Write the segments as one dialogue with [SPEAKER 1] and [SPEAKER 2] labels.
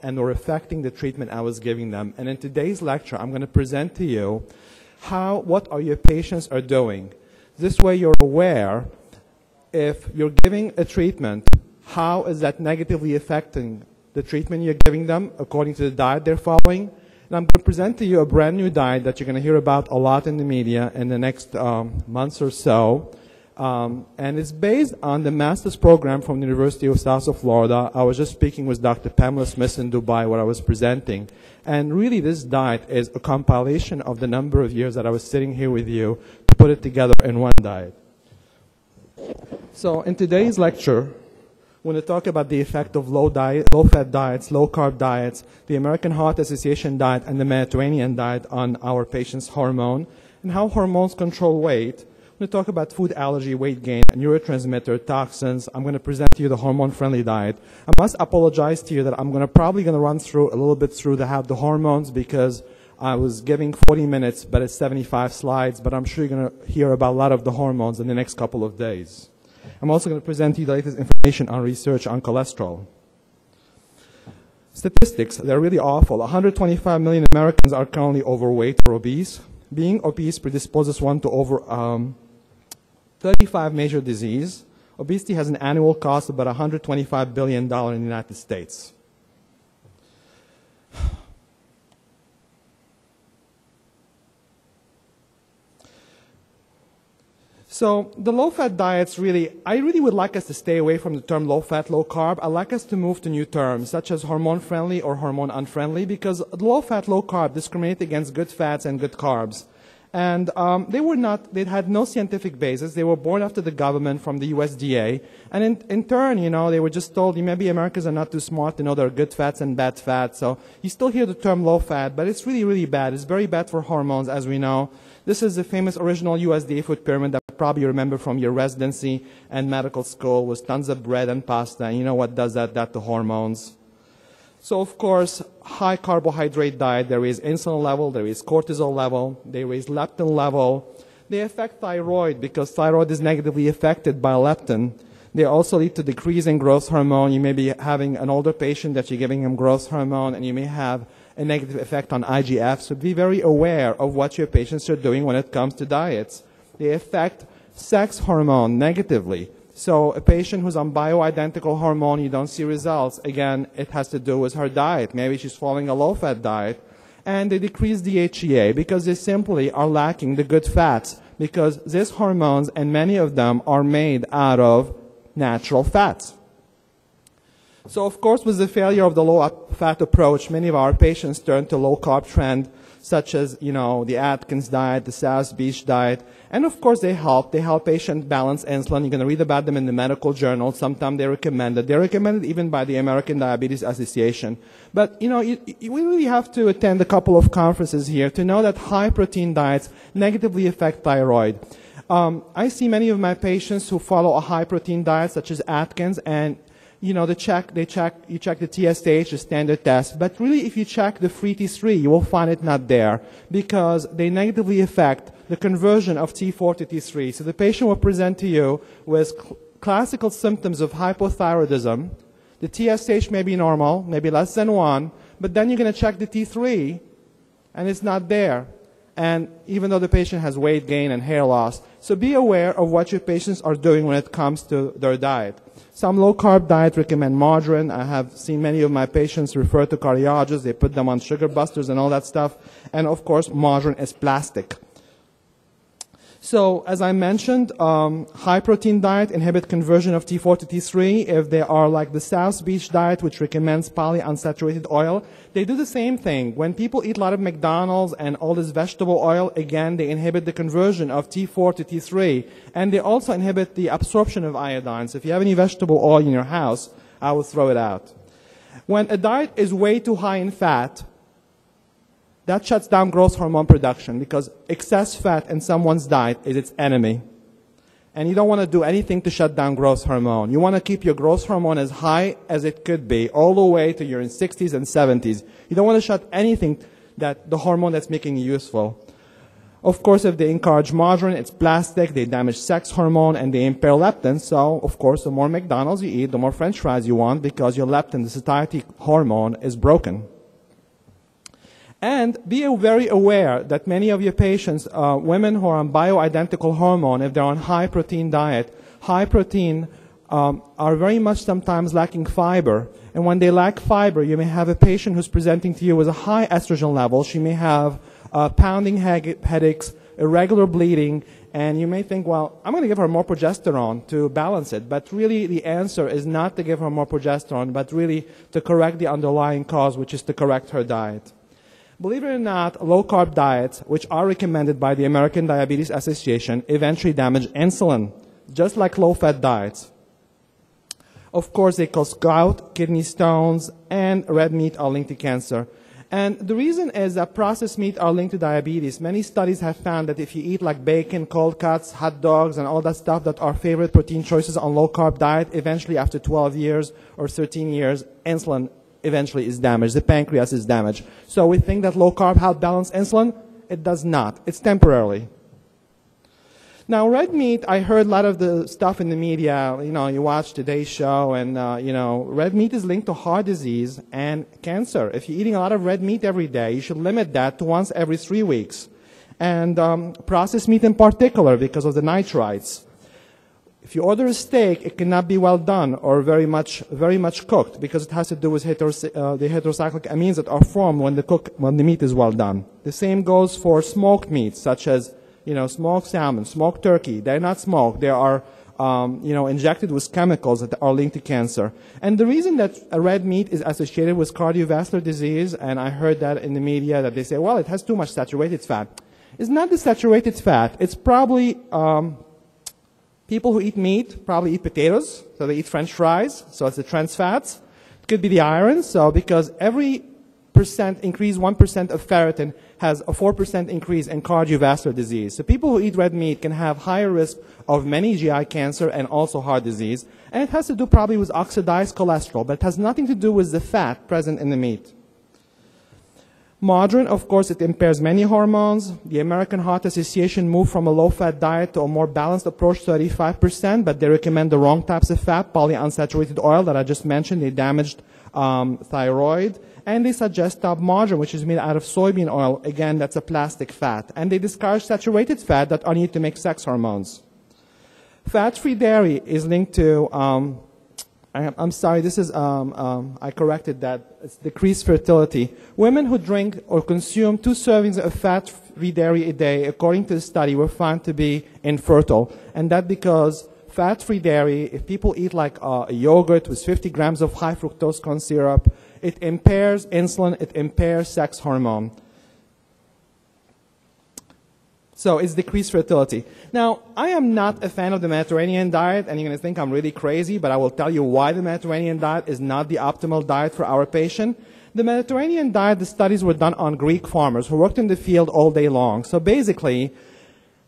[SPEAKER 1] and were affecting the treatment I was giving them. And in today's lecture, I'm going to present to you what are your patients are doing. This way you're aware if you're giving a treatment, how is that negatively affecting the treatment you're giving them according to the diet they're following. And I'm going to present to you a brand new diet that you're going to hear about a lot in the media in the next months or so. And it's based on the master's program from the University of South Florida. I was just speaking with Dr. Pamela Smith in Dubai where I was presenting. And really this diet is a compilation of the number of years that I was sitting here with you to put it together in one diet. So in today's lecture, we're going to talk about the effect of low-fat diets, low-carb diets, the American Heart Association diet, and the Mediterranean diet on our patients' hormone, and how hormones control weight. I'm going to talk about food allergy, weight gain, neurotransmitter, toxins. I'm going to present to you the hormone-friendly diet. I must apologize to you that I'm probably going to run through a little bit through the hormones because I was giving 40 minutes, but it's 75 slides, but I'm sure you're going to hear about a lot of the hormones in the next couple of days. I'm also going to present to you the latest information on research on cholesterol. Statistics, they're really awful. 125 million Americans are currently overweight or obese. Being obese predisposes one to over 35 major diseases. Obesity has an annual cost of about $125 billion in the United States. So the low-fat diets I really would like us to stay away from the term low-fat, low-carb. I'd like us to move to new terms, such as hormone-friendly or hormone-unfriendly, because low-fat, low-carb discriminate against good fats and good carbs. And they had no scientific basis. They were born after the government from the USDA. And in turn, they were just told, maybe Americans are not too smart to know there are good fats and bad fats. So you still hear the term low-fat, but it's really, really bad. It's very bad for hormones, as we know. This is the famous original USDA food pyramid that probably you remember from your residency and medical school with tons of bread and pasta. And you know what does that to hormones. So, of course, high carbohydrate diet, there is insulin level, there is cortisol level, there is leptin level. They affect thyroid because thyroid is negatively affected by leptin. They also lead to decrease in growth hormone. You may be having an older patient that you're giving him growth hormone, and you may have a negative effect on IGF. So be very aware of what your patients are doing when it comes to diets. They affect sex hormone negatively. So a patient who's on bioidentical hormone, you don't see results. Again, it has to do with her diet. Maybe she's following a low-fat diet. And they decrease DHEA because they simply are lacking the good fats because these hormones, and many of them, are made out of natural fats. So, of course, with the failure of the low-fat approach, many of our patients turn to low-carb trend, such as, the Atkins diet, the South Beach diet. And, of course, they help. They help patients balance insulin. You're going to read about them in the medical journal. Sometimes they're recommended. They're recommended even by the American Diabetes Association. But, we really have to attend a couple of conferences here to know that high-protein diets negatively affect thyroid. I see many of my patients who follow a high-protein diet, such as Atkins, and you check the TSH, the standard test. But really, if you check the free T3, you will find it not there because they negatively affect the conversion of T4 to T3. So the patient will present to you with classical symptoms of hypothyroidism. The TSH may be normal, maybe less than 1, but then you're going to check the T3, and it's not there. And even though the patient has weight gain and hair loss. So be aware of what your patients are doing when it comes to their diet. Some low-carb diets recommend margarine. I have seen many of my patients refer to cardiologists. They put them on sugar busters and all that stuff. And, of course, margarine is plastic. So, as I mentioned, high-protein diet inhibit conversion of T4 to T3. If they are like the South Beach diet, which recommends polyunsaturated oil, they do the same thing. When people eat a lot of McDonald's and all this vegetable oil, again, they inhibit the conversion of T4 to T3. And they also inhibit the absorption of iodine. So if you have any vegetable oil in your house, I will throw it out. When a diet is way too high in fat, that shuts down growth hormone production because excess fat in someone's diet is its enemy. And you don't want to do anything to shut down growth hormone. You want to keep your growth hormone as high as it could be, all the way to your 60s and 70s. You don't want to shut anything the hormone that's making you useful. Of course, if they encourage margarine, it's plastic, they damage sex hormone, and they impair leptin. So, of course, the more McDonald's you eat, the more French fries you want because your leptin, the satiety hormone, is broken. And be very aware that many of your patients, women who are on bioidentical hormone, if they're on high-protein diet, high protein are very much sometimes lacking fiber. And when they lack fiber, you may have a patient who's presenting to you with a high estrogen level. She may have pounding headaches, irregular bleeding, and you may think, well, I'm going to give her more progesterone to balance it. But really, the answer is not to give her more progesterone, but really to correct the underlying cause, which is to correct her diet. Believe it or not, low-carb diets, which are recommended by the American Diabetes Association, eventually damage insulin, just like low-fat diets. Of course, they cause gout, kidney stones, and red meat are linked to cancer. And the reason is that processed meat are linked to diabetes. Many studies have found that if you eat like bacon, cold cuts, hot dogs, and all that stuff that are favorite protein choices on low-carb diet, eventually after 12 years or 13 years, insulin eventually is damaged. The pancreas is damaged. So we think that low-carb helps balance insulin. It does not. It's temporarily. Now, red meat, I heard a lot of the stuff in the media. You know, you watch Today's Show, and, you know, red meat is linked to heart disease and cancer. If you're eating a lot of red meat every day, you should limit that to once every 3 weeks. And processed meat in particular, because of the nitrites. If you order a steak, it cannot be well done or very much cooked, because it has to do with the heterocyclic amines that are formed when the meat is well done. The same goes for smoked meats, such as, you know, smoked salmon, smoked turkey. They're not smoked. They are, you know, injected with chemicals that are linked to cancer. And the reason that red meat is associated with cardiovascular disease, and I heard that in the media that they say, well, it has too much saturated fat. It's not the saturated fat. It's probably people who eat meat probably eat potatoes, so they eat French fries, so it's the trans fats. It could be the iron, so because every percent increase, 1% of ferritin has a 4% increase in cardiovascular disease. So people who eat red meat can have higher risk of many GI cancer and also heart disease. And it has to do probably with oxidized cholesterol, but it has nothing to do with the fat present in the meat. Margarine, of course, it impairs many hormones. The American Heart Association moved from a low-fat diet to a more balanced approach, 35%, but they recommend the wrong types of fat, polyunsaturated oil that I just mentioned. They damaged thyroid. And they suggest stop margarine, which is made out of soybean oil. Again, that's a plastic fat. And they discourage saturated fat that are needed to make sex hormones. Fat-free dairy is linked to, I'm sorry, this is, I corrected that. It's decreased fertility. Women who drink or consume 2 servings of fat-free dairy a day, according to the study, were found to be infertile. And that because fat-free dairy, if people eat like a yogurt with 50 grams of high fructose corn syrup, it impairs insulin, it impairs sex hormone. So it's decreased fertility. Now, I am not a fan of the Mediterranean diet, and you're going to think I'm really crazy, but I will tell you why the Mediterranean diet is not the optimal diet for our patient. The Mediterranean diet, the studies were done on Greek farmers who worked in the field all day long. So basically,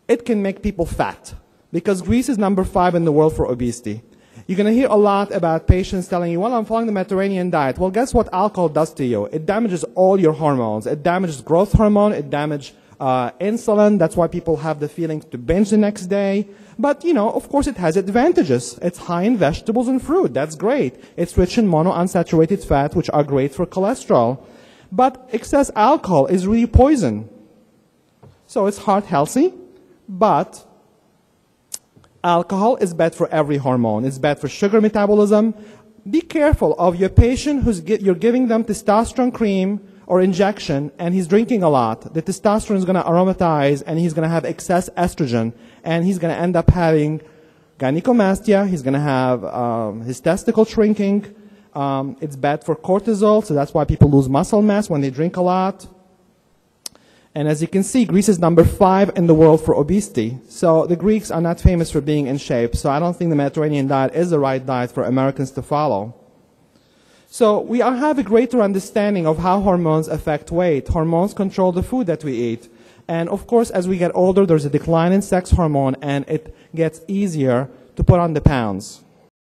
[SPEAKER 1] it can make people fat, because Greece is number 5 in the world for obesity. You're going to hear a lot about patients telling you, well, I'm following the Mediterranean diet. Well, guess what alcohol does to you? It damages all your hormones. It damages growth hormone. It damages insulin. That's why people have the feeling to binge the next day. But, you know, of course, it has advantages. It's high in vegetables and fruit. That's great. It's rich in monounsaturated fat, which are great for cholesterol. But excess alcohol is really poison. So it's heart healthy, but alcohol is bad for every hormone. It's bad for sugar metabolism. Be careful of your patient you're giving them testosterone cream or injection, and he's drinking a lot. The testosterone is going to aromatize, and he's going to have excess estrogen, and he's going to end up having gynecomastia. He's going to have his testicle shrinking. It's bad for cortisol, so that's why people lose muscle mass when they drink a lot. And as you can see, Greece is number 5 in the world for obesity. So the Greeks are not famous for being in shape. So I don't think the Mediterranean diet is the right diet for Americans to follow. So we have a greater understanding of how hormones affect weight. Hormones control the food that we eat. And of course, as we get older, there's a decline in sex hormone, and it gets easier to put on the pounds.